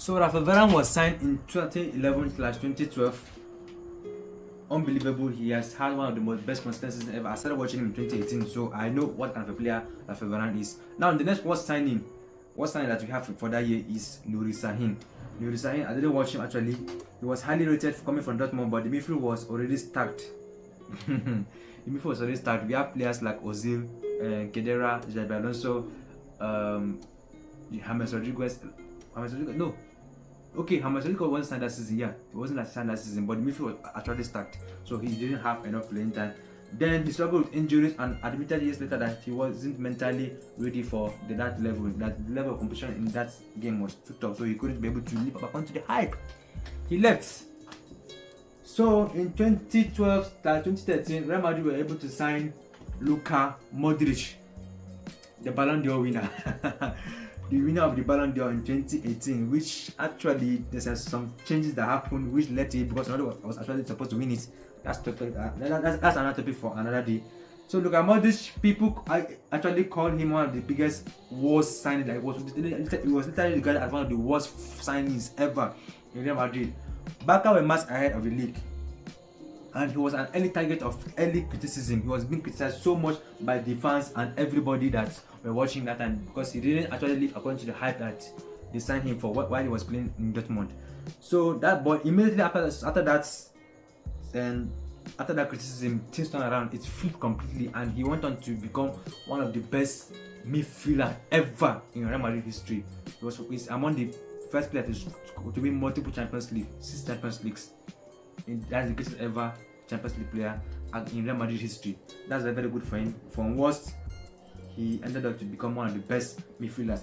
So Rafael Varane was signed in 2011/2012. Unbelievable. He has had one of the most best consistencies ever. I started watching him in 2018, so I know what kind of a player Rafael Varane is. Now the next worst signing that we have for that year is Nuri Sahin. Nuri Sahin, I didn't watch him actually. He was highly rated coming from Dortmund, but the midfield was already stacked. The midfield was already stacked. We have players like Ozil, Kedera, Xabi Alonso, James Rodriguez. No. Okay, James Rodriguez wasn't signed that season, yeah. It wasn't signed that season, but the midfield was actually stacked. So he didn't have enough playing time. Then he struggled with injuries and admitted years later that he wasn't mentally ready for that level. That the level of competition in that game was too tough, so he couldn't be able to live up onto the hype. He left. So in 2012-2013, Real Madrid were able to sign Luka Modric, the Ballon d'Or winner. The winner of the Ballon d'Or in 2018, which actually there's some changes that happened which led to it because Ronaldo was actually supposed to win it. That's another topic for another day. So look at Modric, people actually call him one of the biggest worst signings. Like it was literally regarded as one of the worst signings ever in Real Madrid. Barca were much ahead of the league, and he was an early target of early criticism. He was being criticized so much by the fans and everybody that were watching that time because he didn't actually live according to the hype that they signed him for while he was playing in Dortmund. So that, but immediately after that criticism, things turned around. It flipped completely, and he went on to become one of the best midfielder ever in Real Madrid history. He's among the first players to win multiple Champions League, 6 Champions Leagues. That's the greatest ever Champions League player in Real Madrid history. That's very good for him. From worst, he ended up to become one of the best midfielders.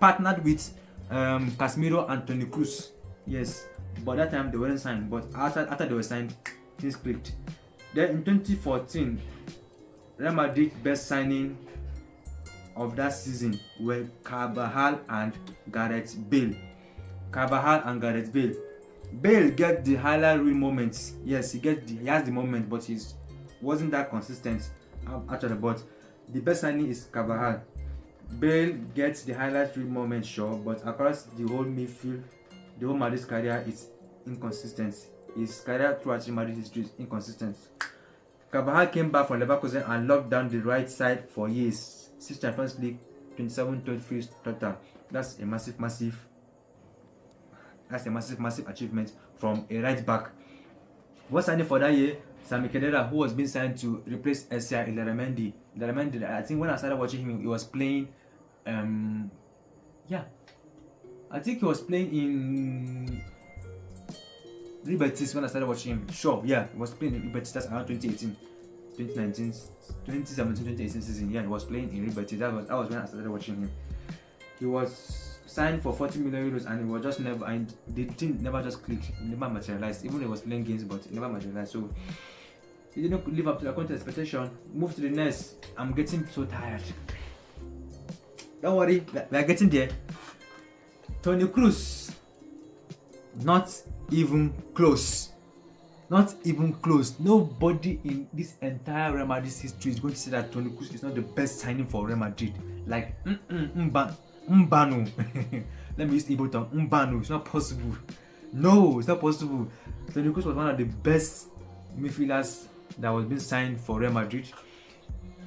Partnered with Casemiro and Toni Kroos. Yes, but that time they weren't signed. But after they were signed, things clicked. Then in 2014, Real Madrid best signing of that season were Carvajal and Gareth Bale. Bale get the highlight reel moments. Yes, he has the moment, but he wasn't that consistent actually. But the best signing is Carvajal. Bale gets the highlight reel moments, sure, but across the whole midfield, the whole Madrid's career is inconsistent. His career throughout Real Madrid history is inconsistent. Carvajal came back from Leverkusen and locked down the right side for years. 6 Champions League, 27-23 total. That's a massive achievement from a right back. What signing for that year? Sami Khedira, who was being signed to replace Esia Illarramendi. I think when I started watching him, he was playing. I think he was playing in Real Betis when I started watching him. Sure, yeah, he was playing in Real Betis. That's around 2018, 2019, 2017, 2018 season. Yeah, he was playing in Real Betis. That was when I started watching him. He was signed for 40 million euros, and it was just never, and the thing never just clicked, it never materialized. Even though he was playing games, but it never materialized. So he didn't live up to the current expectation. Move to the next. I'm getting so tired. Don't worry, we are getting there. Toni Kroos, not even close. Nobody in this entire Real Madrid history is going to say that Toni Kroos is not the best signing for Real Madrid. Like Mbano. Let me use the Thibaut. Mbano. It's not possible. No, it's not possible. Toni Kroos was one of the best midfielders that was being signed for Real Madrid.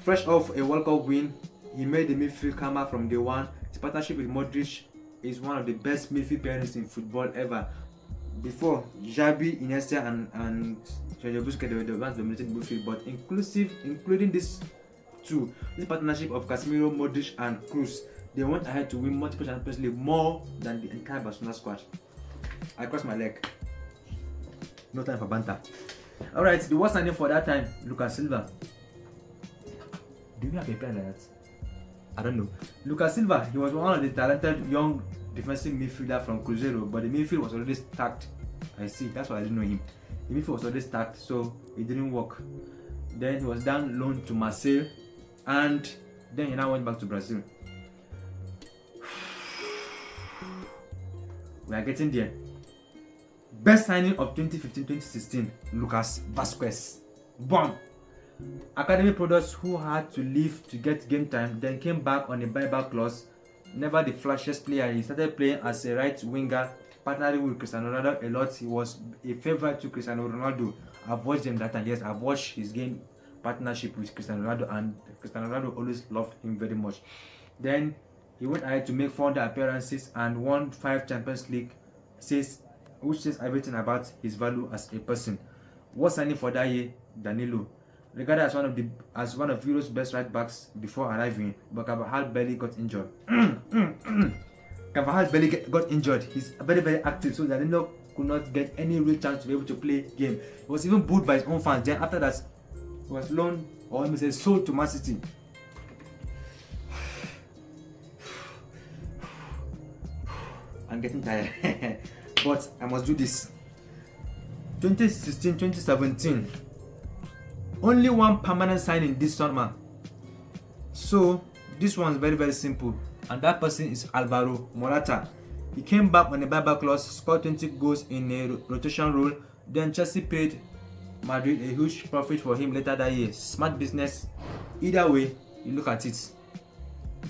Fresh off a World Cup win, he made the midfield come out from day one. His partnership with Modric is one of the best midfield pairings in football ever. Before, Xabi, Iniesta, and Sergio Busquets, they were the ones dominating midfield, but including this partnership of Casemiro, Modric, and Kroos, they went ahead to win multiple Champions League, more than the entire Barcelona squad. I crossed my leg. No time for banter. Alright, the worst signing for that time, Lucas Silva. Do you have a player like that? I don't know. Lucas Silva, he was one of the talented young defensive midfielder from Cruzeiro, but the midfield was already stacked. I see, that's why I didn't know him. The midfield was already stacked, so it didn't work. Then he was down loan to Marseille, and then he now went back to Brazil. We are getting there. Best signing of 2015-2016, Lucas Vazquez. Boom! Academy products who had to leave to get game time, then came back on a buyback clause. Never the flashiest player. He started playing as a right winger partnering with Cristiano Ronaldo a lot. He was a favorite to Cristiano Ronaldo. I've watched him that time. Yes, I've watched his game partnership with Cristiano Ronaldo, and Cristiano Ronaldo always loved him very much. Then he went ahead to make 400 appearances and won 5 Champions League, which says everything about his value as a person. What signing for that year? Danilo. Regarded as one of Europe's best right backs before arriving, but Carvajal barely got injured. Carvajal barely got injured. He's very, very active, so Danilo could not get any real chance to be able to play game. He was even booed by his own fans. Then after that, he was loaned, or let me say sold to Man City. I'm getting tired. But I must do this. 2016-2017. Only one permanent signing this summer. So this one's very, very simple. And that person is Alvaro Morata. He came back on a buyback clause, scored 20 goals in a rotation role. Then Chelsea paid Madrid a huge profit for him later that year. Smart business. Either way, you look at it. It's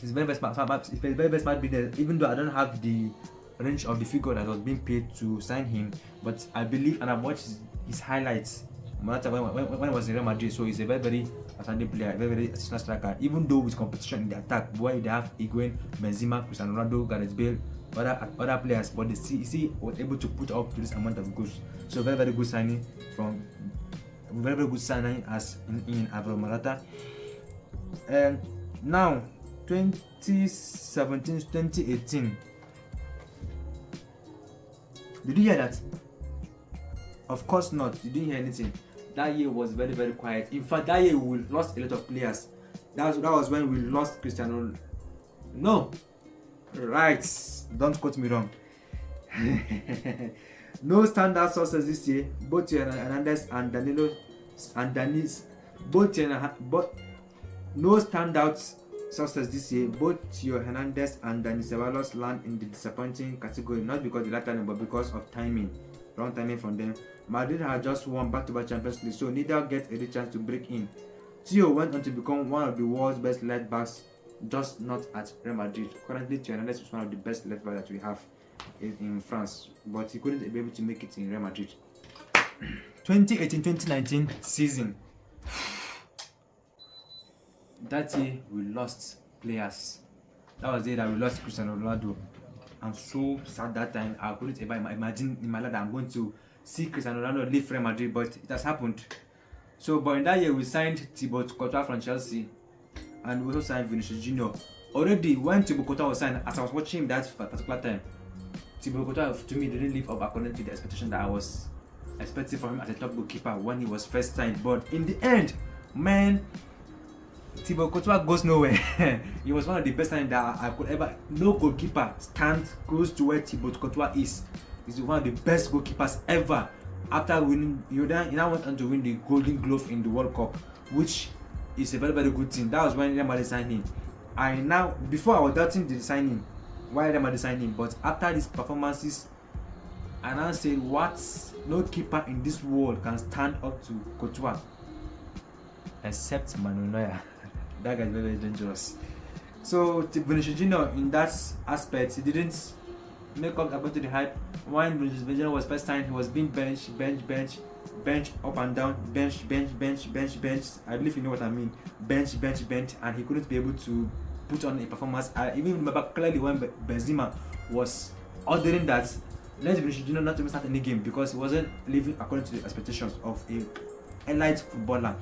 very, very smart. It's very, very smart business. Even though I don't have the range of the figure that was being paid to sign him, but I believe, and I've watched his highlights, Morata when he was in Real Madrid. So he's a very, very outstanding player, very, very assistant striker. Even though with competition in the attack, where they have Higuain, Benzema, Cristiano Ronaldo, Gareth Bale, other players, but the CC was able to put up to this amount of goals. So very, very good signing as in Alvaro Morata. And now 2017-2018. Did you hear that? Of course not. You didn't hear anything. That year was very, very quiet. In fact, that year we lost a lot of players. That was when we lost Cristiano. No, right? Don't quote me wrong. No standout sources this year. Both Hernandez and Danilo and Danis. No standout sources this year. Both Theo Hernandez and Dani Ceballos land in the disappointing category, not because of the latter, but because of timing. Wrong timing from them. Madrid had just won back-to-back Champions League, so neither get a chance to break in. Theo went on to become one of the world's best left backs, just not at Real Madrid. Currently, Theo Hernandez is one of the best left backs that we have in France, but he couldn't be able to make it in Real Madrid. 2018-2019 season. That year we lost players. That was the year that we lost Cristiano Ronaldo. I'm so sad that time. I couldn't ever imagine in my life that I'm going to see Cristiano Ronaldo leave Real Madrid, but it has happened. So, but in that year we signed Thibaut Courtois from Chelsea, and we also signed Vinícius Junior. Already when Thibaut Courtois was signed, as I was watching him that particular time, Thibaut Courtois to me didn't live up according to the expectation that I was expecting from him as a top goalkeeper when he was first signed. But in the end, man, Thibaut Courtois goes nowhere. He was one of the best signings that I could ever. No goalkeeper stands close to where Thibaut Courtois is. He's one of the best goalkeepers ever. After winning, he now went on to win the Golden Glove in the World Cup, which is a very, very good thing. That was when Real Madrid signed him. Before I was doubting the signing, why Real Madrid signed him, but after these performances, I now said, what? No keeper in this world can stand up to Courtois, except Manuel Neuer. That guy is very, very dangerous. So Vinícius Junior, in that aspect, he didn't make up about the hype. When Vinícius Junior was first signed, he was being bench, up and down, bench. I believe you know what I mean. Bench, and he couldn't be able to put on a performance. I even remember clearly when Benzema was ordering that let Vinícius Junior not even start any game because he wasn't living according to the expectations of a elite footballer.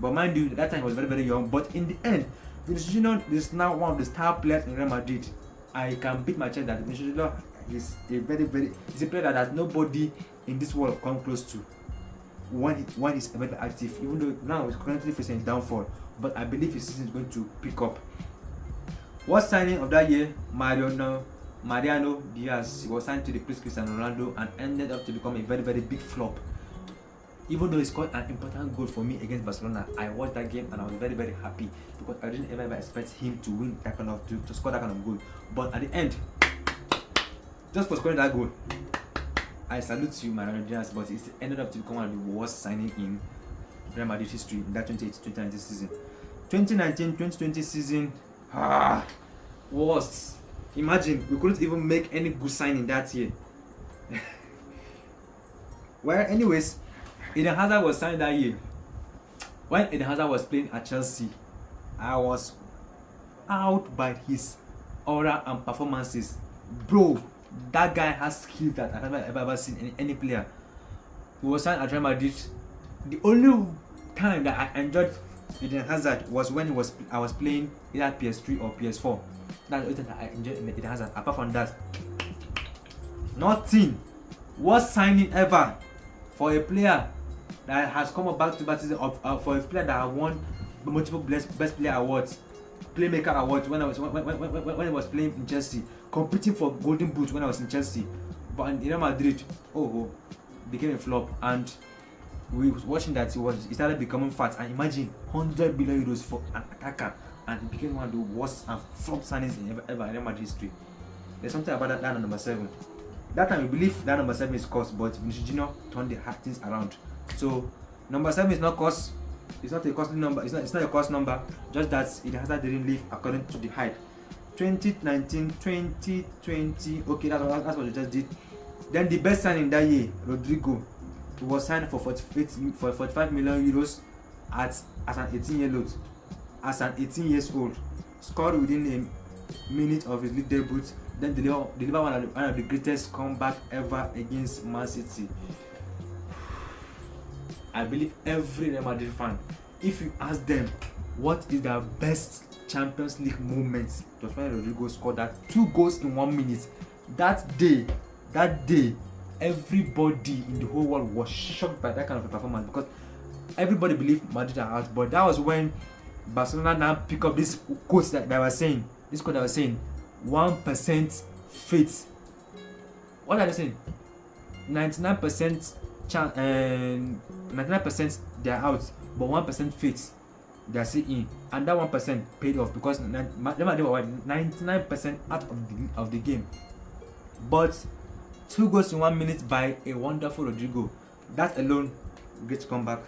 But mind you, that time he was very, very young. But in the end, Vinícius Junior is now one of the star players in Real Madrid. I can beat my chest that Vinícius Junior is he's a player that has nobody in this world come close to when he's very active. Even though now he's currently facing downfall, but I believe his season is going to pick up. What signing of that year? Mariano Diaz. He was signed to replace Cristiano Ronaldo and ended up to become a very, very big flop. Even though he scored an important goal for me against Barcelona, I watched that game and I was very, very happy because I didn't ever expect him to win that kind of to score that kind of goal. But at the end, just for scoring that goal, I salute you, Mariano Diaz. But it ended up to become one of the worst signing in Real Madrid history in that 2018-2019 season. 2019-2020 season, worst. Imagine we couldn't even make any good signing that year. Well, anyways, Eden Hazard was signed that year. When Eden Hazard was playing at Chelsea, I was out by his aura and performances. Bro, that guy has skills that I've never ever seen in any player. He was signed at Real Madrid. The only time that I enjoyed Eden Hazard was when I was playing either PS3 or PS4. That's the only time that I enjoyed Eden Hazard. Apart from that, nothing. Worst signing ever for a player that has come back to back of for a player that have won multiple best player awards, playmaker awards when I was playing in Chelsea, competing for golden boot when I was in Chelsea, but in Real Madrid, became a flop. And we was watching that he started becoming fat, and imagine 100 billion euros for an attacker, and he became one of the worst and flop signings ever in Real Madrid history. There's something about that number 7. That time we believe that number 7 is cost, but Vinícius Junior turned the things around. So number 7 is not cost. It's not a costly number. It's not a cost number. Just that it didn't live according to the hype. 2019, 2020. Okay, that's what they just did. Then the best signing that year, Rodrygo, was signed for 45 million euros as an 18-year-old. As an 18 years old, scored within a minute of his league debut. Then deliver one of the greatest comeback ever against Man City. I believe every Real Madrid fan, if you ask them what is their best Champions League moment, it was when Rodrygo scored that 2 goals in 1 minute. That day, everybody in the whole world was shocked by that kind of a performance, because everybody believed Madrid are out. But that was when Barcelona now pick up this quote that I was saying. 1% faith. What are they saying? 99% chance, 99% they are out, but 1% faith they are still in, and that 1% paid off, because they were 99% out of the game. But 2 goals in 1 minute by a wonderful Rodrygo. That alone, great comeback.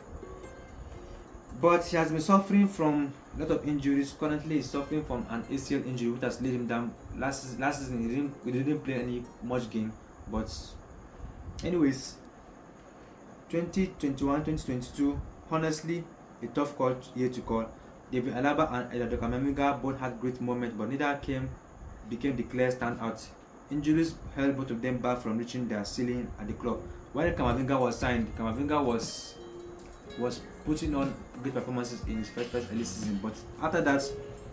But he has been suffering from a lot of injuries. Currently, he's suffering from an ACL injury, which has laid him down. Last season, he didn't play any much game. But, anyways, 2021-2022, honestly, a tough year to call. David Alaba and Eduardo Camavinga both had great moments, but neither became the clear standout. Injuries held both of them back from reaching their ceiling at the club. When Camavinga was signed, Camavinga was putting on great performances in his first early season, but after that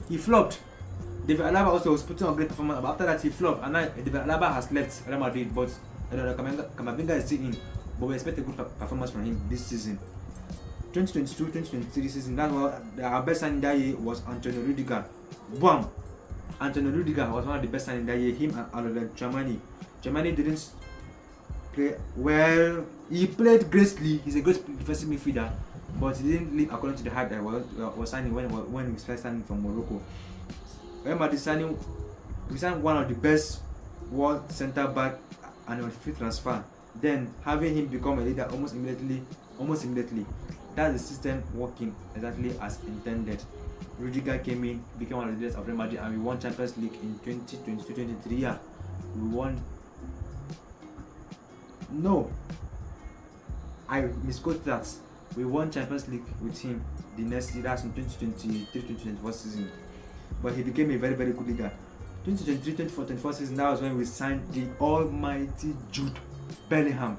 he flopped. David Alaba also was putting on great performance, but after that he flopped, and now David Alaba has left Real Madrid, but Camavinga is still in. But we expect a good performance from him this season. 2022-2023 season, that's what our best signing that year was Antonio Rüdiger. Bam! Antonio Rüdiger was one of the best signing that year. Him and Aurélien Tchouaméni. Tchouaméni didn't play well. He played gracefully. He's a great defensive midfielder, but he didn't live according to the hype that was signing when he was first signing from Morocco. Remember the signing, we signed one of the best world centre back and on free transfer. Then having him become a leader almost immediately. That's the system working exactly as intended. Rüdiger came in, became one of the leaders of Real Madrid, and we won Champions League in 2022-2023. Yeah, we won. No, I misquoted that. We won Champions League with him the next year, that's in 2023-2024 season. But he became a very, very good leader. 2023-2024 season, that was when we signed the almighty Jude Bellingham.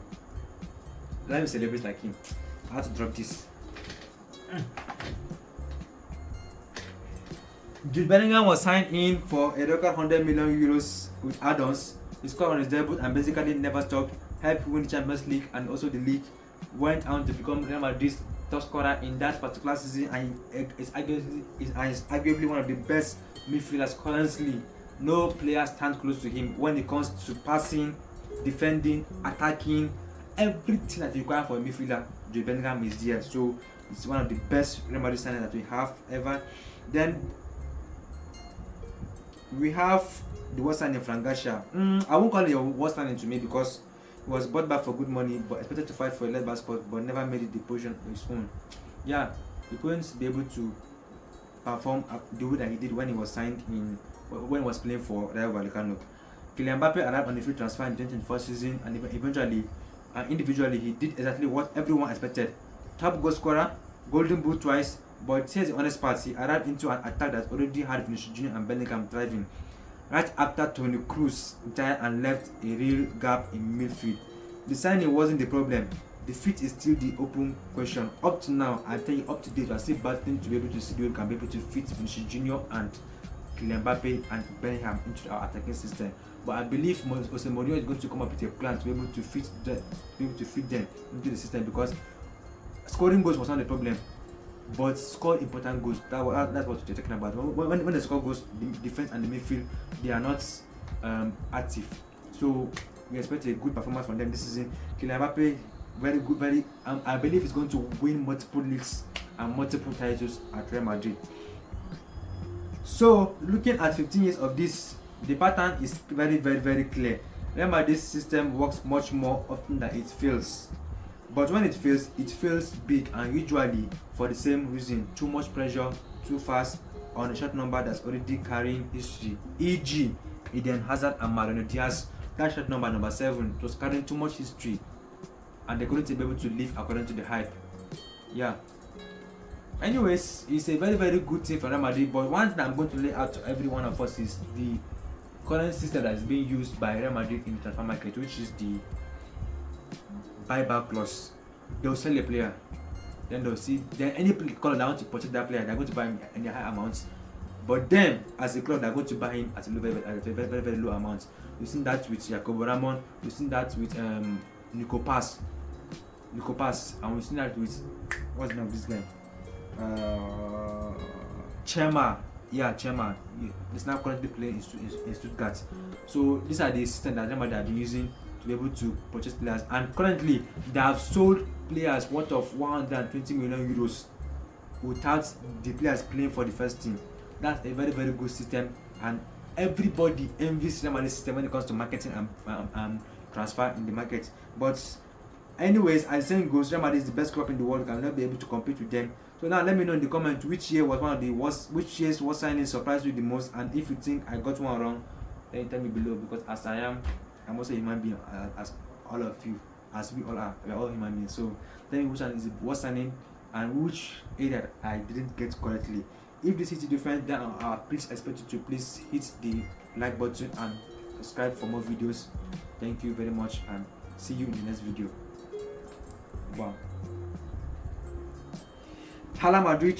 Let me celebrate like him. I had to drop this. Jude Bellingham was signed in for a record 100 million euros with add-ons. He scored on his debut and basically never stopped. Helped win the Champions League and also the league. Went on to become Real Madrid's top scorer in that particular season, and is arguably one of the best midfielders currently. No player stands close to him when it comes to passing, defending, attacking. Everything that you require for a midfielder, Jude Bellingham is there. So it's one of the best Real Madrid signings that we have ever. Then we have the worst signing, Frank Garcia. I won't call it a worst signing to me, because he was bought back for good money, but expected to fight for a left-back spot, but never made it the position of his own. Yeah, he couldn't be able to perform the way that he did when he was signed when he was playing for Rayo Vallecano. Kylian Mbappé arrived on a free transfer in the 2024 season, and eventually and individually he did exactly what everyone expected. Top goal scorer, golden boot twice, but here's the honest part: he arrived into an attack that already had Vinícius Junior and Bellingham driving. Right after Toni Kroos retired and left a real gap in midfield. The signing wasn't the problem. The fit is still the open question. Up to now, I tell you, up to date, we are still battling to be able to see who can be able to fit Vinícius Junior and Kylian Mbappé and Bellingham into our attacking system. But I believe Jose Mourinho is going to come up with a plan to be able to fit them into the system, because scoring goals was not the problem, but score important goals. That's what you're talking about. When they score goals, the defense and the midfield, they are not active. So we expect a good performance from them this season. Kylian Mbappé, very good, I believe he's going to win multiple leagues and multiple titles at Real Madrid. So looking at 15 years of this, the pattern is very clear. Real Madrid's system works much more often than it fails. But when it fails big, and usually for the same reason: too much pressure, too fast, on a short number that's already carrying history. E.g., Eden Hazard and Mariano Diaz. That short number 7, was carrying too much history, and they couldn't be able to live according to the hype. Yeah. Anyways, it's a very good thing for Real Madrid. But one thing I'm going to lay out to every one of us is the current system that is being used by Real Madrid in the transfer market, which is the buyback clause. They'll sell a player, then they'll see, then any club that want to purchase that player, they're going to buy him in a high amount. But then, as a club, they're going to buy him at a very low amount. We've seen that with Jacobo Ramon, we've seen that with Nico Pass, and we've seen that with, what's the name of this guy? Chema. He's now currently playing in Stuttgart. So these are the systems that Real Madrid are using to be able to purchase players, and currently they have sold players worth of 120 million euros without the players playing for the first team. That's a very good system, and everybody envies Real Madrid's system when it comes to marketing and transfer in the market. But anyways, as the saying goes, Real Madrid is the best club in the world, can not be able to compete with them. So now let me know in the comments which year was one of the worst, which year's worst signing surprised you the most, and if you think I got one wrong, then tell me below, because as I am, I'm also a human being, as all of you, as we all are, we are all human beings. So tell me which one is the worst signing and which area I didn't get correctly. If this hits you different, then please expect you to please hit the like button and subscribe for more videos. Thank you very much, and see you in the next video. Wow. Hala Madrid.